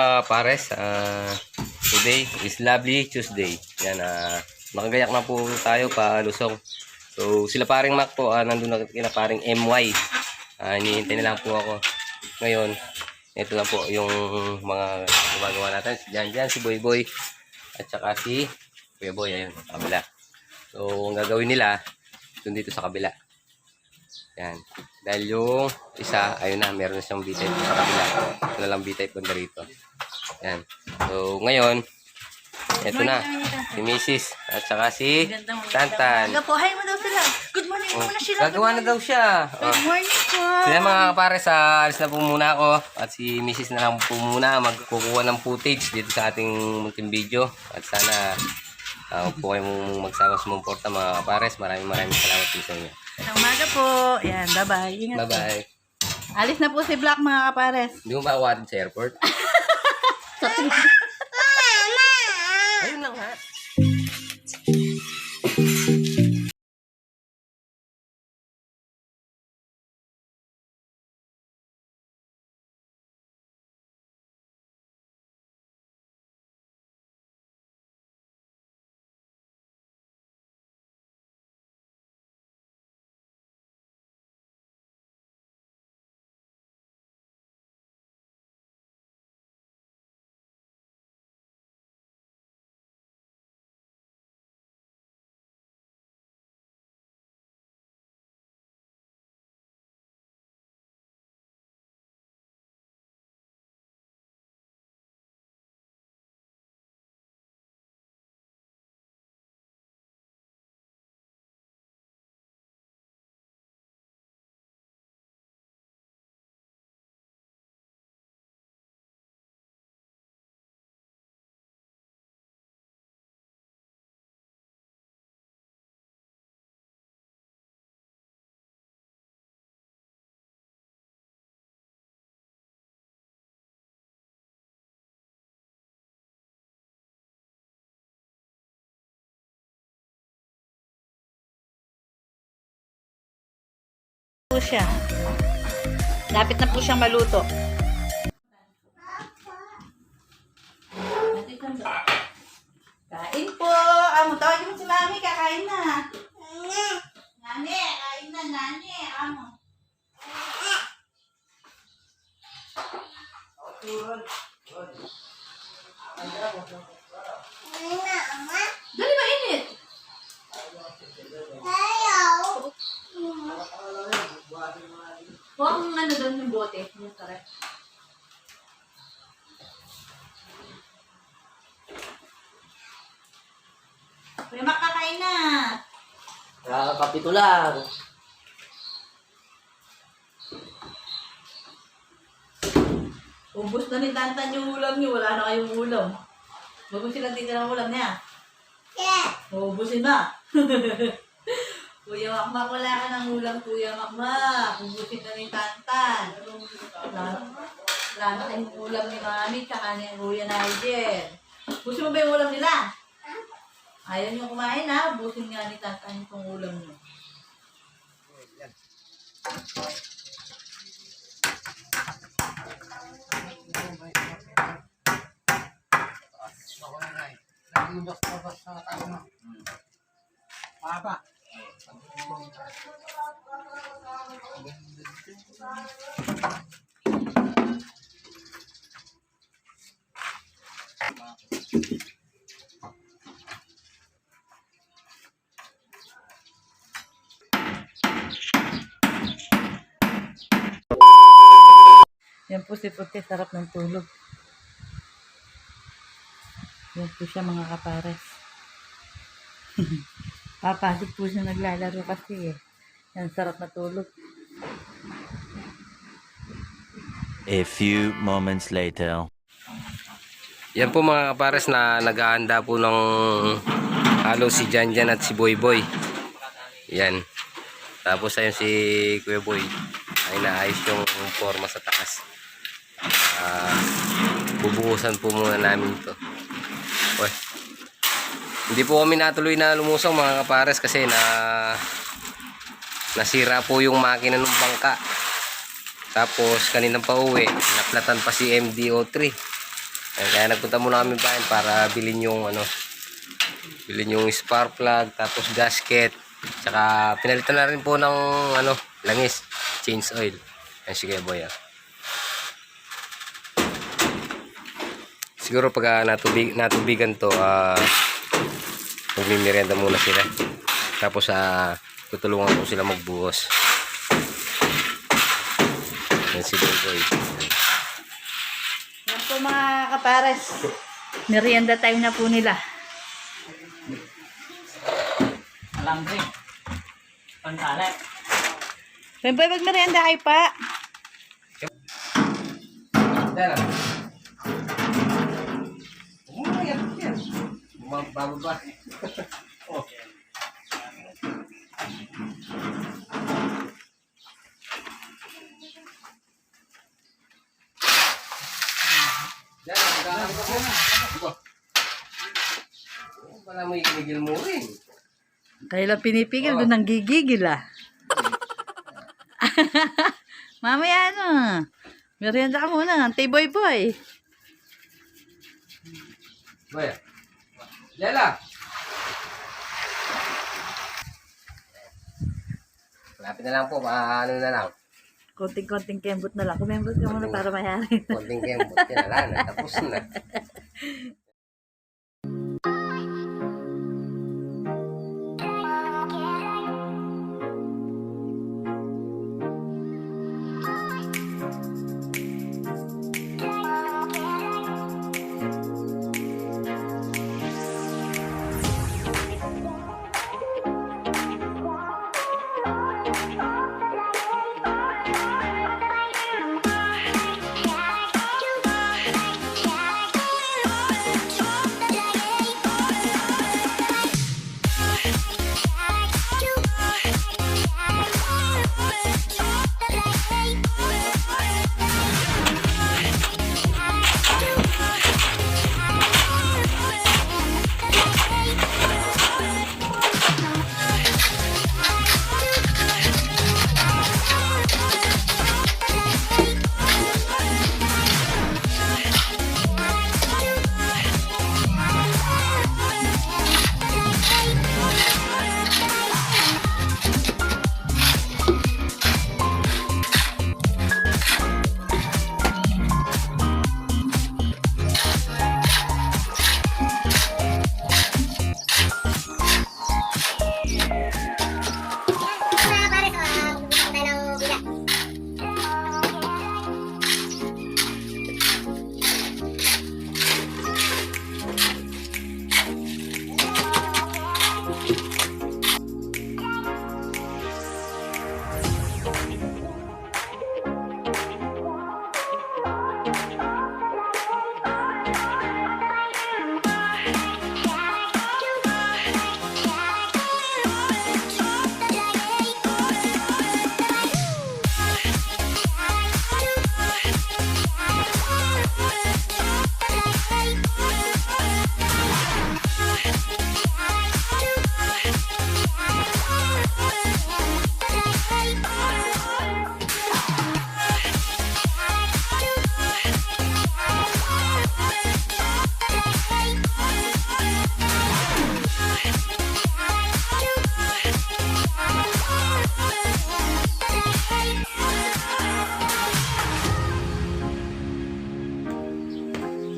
mga pares, today is lovely Tuesday. Yan, nakagayak na po tayo pa Lusong. So sila paring Mac po, nandun na kina paring MY. Hinihintay na lang po ako. Ngayon, ito lang po yung mga gumagawa natin. Diyan si Boy Boy at saka si Kuya Boy, ayun, sa kabila. So ang gagawin nila, dun dito sa kabila. Yan. Dahil yung isa, ayun na, meron na siyang B-type sa kabila. Ito na lang B-type banda rito. Yan. So, ngayon, ito na. Si Mrs. at saka si Tantan. Hi mo daw sila. Good morning muna sila. Gagawa na daw siya. Good morning po. Sila mga kapares, alis na po muna ako. At si Mrs. na lang po muna magkukuha ng footage dito sa ating munting video. At sana huwag po kayong magsama sumuporta mga kapares. Maraming salamat po sa inyo. Ang umaga po. Ayan, bye-bye. Ingat po. Bye-bye. Alis na po si Black mga kapares. Hindi mo ba awatin sa airport? Ayun lang ha. Po siya. Lapit na po siyang maluto. Kain po. Amo, tawagin mo si Mami. Kakain na. Nani, kain na, Nani. Amo. Dali ba init? Huwag kong ano doon yung bote. Yung sarap. Kuya Mac, kakain na. Nakakapito lang. Ubus na ni Tantan yung ulam niyo. Wala na kayong ulam. Bago sila dito ng ulam niya. Ubusin na. Kuya Makmak, wala ka ng ulam, Kuya Makmak. Ubusin na ni Tantan. Wala na kayong ulam ni Mami, tsaka ni Kuya Nigel. Ubusin mo ba yung ulam nila? Ayaw niyo kumain ha. Ubusin nga ni Tantan yung ulam niyo. Apa? Yan po si Puti, sarap ng tulog. Yan po siya mga kapares. Papasok po siya naglalaro kasi eh. Yan, sarap na tulog. A few moments later. Yan po mga kapares na naghahanda po ng halo si Janjan at si Boy Boy. Yan. Tapos ayun si Kuya Boy ay naayos yung forma sa taas. Bubuhusan po muna namin ito. Uy. Hindi po kami natuloy na lumusong mga kapares kasi nasira po yung makina ng bangka. Tapos kaninang pauwi, naplatan pa si MDO3. Kaya nagpunta muna kami bayan para bilhin yung spark plug, tapos gasket, tsaka pinalitan na rin po ng langis, change oil. Yan, sige boy. Siguro pag natubigan to, magmimerienda muna sila. Tapos tutulungan ko sila magbuhos. Yan si boy. Yan po mga kapares. Merienda time na po nila. Alam rin. Pantalat. Pempoy, magmerienda kayo pa. Yan lang. Bababa. Oh. Wala mo ikinigil mo rin. Kayo lang pinipigil, doon nang gigigil Mamaya merienda ka muna. Antay boy. Boy. Lela. Malapit na lang po, ano na lang. Konting-konting kembot na lang. Kumembot ka muna para mayari. Konting kembot, yan na, tapos na.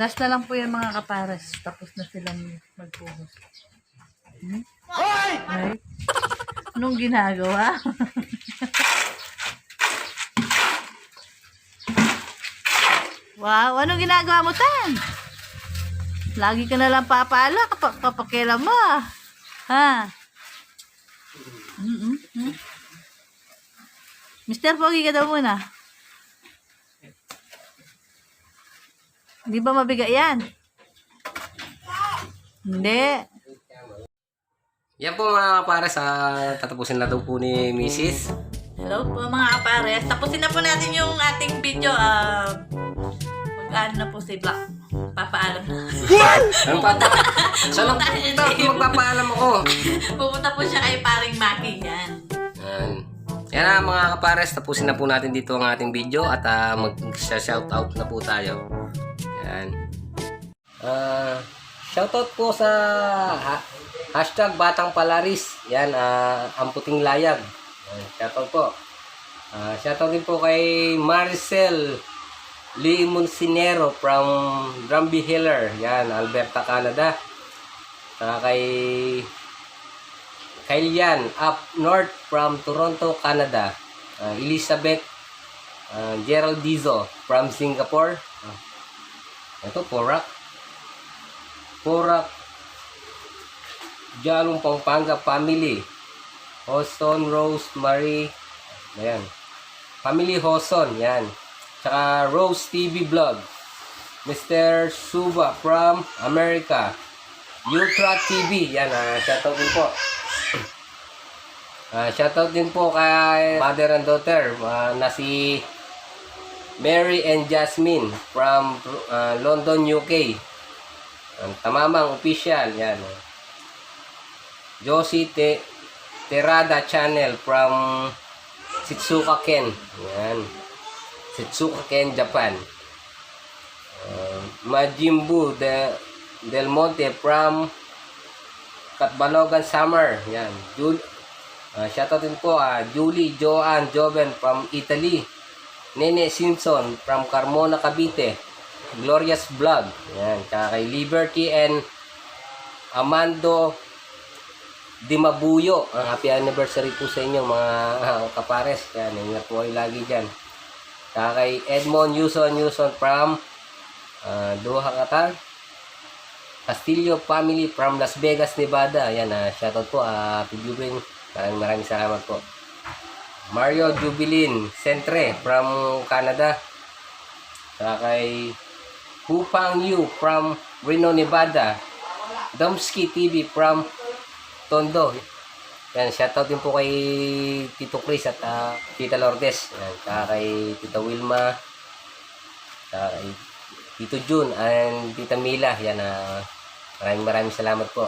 Last na lang po yan mga kapares. Tapos na silang magpuhos. Ay! Anong ginagawa? Wow! Anong ginagawa mo, Tan? Lagi ka na lang papala kapag mo. Ha? Mr. Pogi ka daw muna. Di ba mabigat yan? Hindi. Yan po mga kapares, tatapusin na daw po ni Mrs. Hello po mga kapares. Tapusin na po natin yung ating video. Mag-ano na po si Black. Papaalam na. Anong papaalam? Saan ang magpapaalam ako? Pupunta po siya kay paring Maki yan. Yan na mga kapares, tapusin na po natin dito ang ating video at mag-shoutout na po tayo. Yan. Shoutout po sa hashtag Batang Palaris. Yan, ang puting layag. Shoutout po. Shoutout din po kay Maricel Limoncinero from Granby Hiller. Yan, Alberta, Canada. Saka kay Kailian up north from Toronto, Canada. Elizabeth Gerald Dizo from Singapore. Ito, Porak Jalong Pampanga family. Hoson Rosemary. Ayan. Family Hoson. Yan. Tsaka Rose TV Vlog. Mr. Suba from America. Ultra TV. Yan. Shoutout din po. Shoutout din po kay mother and daughter na si Mary and Jasmine from London, UK. Tamamang official. Yan. Josie Terada Channel from Shizuoka Ken. Yan. Shizuoka Ken, Japan. Majimbu Del Monte from Katbalogan, Summer. Yan. Shoutout din po Julie Joanne Joven from Italy. Nene Simpson from Carmona, Cavite. Glorious Vlog. Yan. Tsaka kay Liberty and Amando Dimabuyo. Happy anniversary po sa inyo mga kapares. Yan. Ingat po kayo lagi dyan. Tsaka kay Edmond Yuson from Doha, Qatar. Castillo family from Las Vegas, Nevada. Yan. Shoutout po. Happy viewing. Maraming salamat po. Mario Jubilin Centre from Canada. Saka kay Hupang Yu from Reno, Nevada. Domsky TV from Tondo. Yan, shoutout din po kay Tito Chris at Tita Lourdes. Yan, saka kay Tita Wilma. Saka kay Tito Jun and Tita Mila. Yan, maraming salamat po.